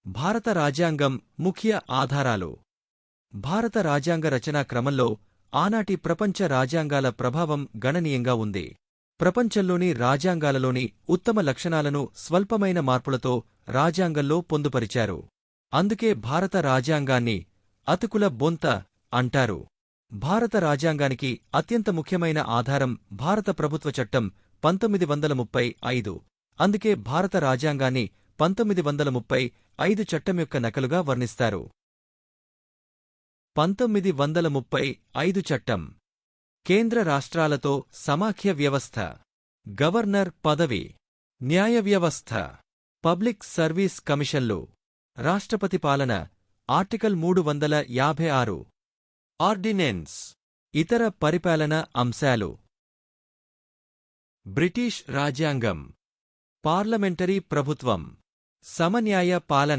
భారత రాజ్యాంగం ముఖ్య ఆధారాలు. భారత రాజ్యాంగ రచనా క్రమంలో ఆనాటి ప్రపంచ రాజ్యాంగాల ప్రభావం గణనీయంగా ఉంది. ప్రపంచంలోని రాజ్యాంగాలలోని ఉత్తమ లక్షణాలను స్వల్పమైన మార్పులతో రాజ్యాంగంలో పొందుపరిచారు. అందుకే భారత రాజ్యాంగాన్ని అతుకుల బొంత అంటారు. భారత రాజ్యాంగానికి అత్యంత ముఖ్యమైన ఆధారం భారత ప్రభుత్వ చట్టం 1935. అందుకే భారత రాజ్యాంగాన్ని 1935 చట్టం యొక్క నకలుగా వర్ణిస్తారు. 1935 చట్టం కేంద్ర రాష్ట్రాలతో సమాఖ్య వ్యవస్థ, గవర్నర్ పదవి, న్యాయ వ్యవస్థ, పబ్లిక్ సర్వీస్ కమిషన్లు, రాష్ట్రపతి పాలన, ఆర్టికల్ 356, ఆర్డినెన్స్, ఇతర పరిపాలన అంశాలు. బ్రిటిష్ రాజ్యాంగం పార్లమెంటరీ ప్రభుత్వం, సమన్యాయ పాలన.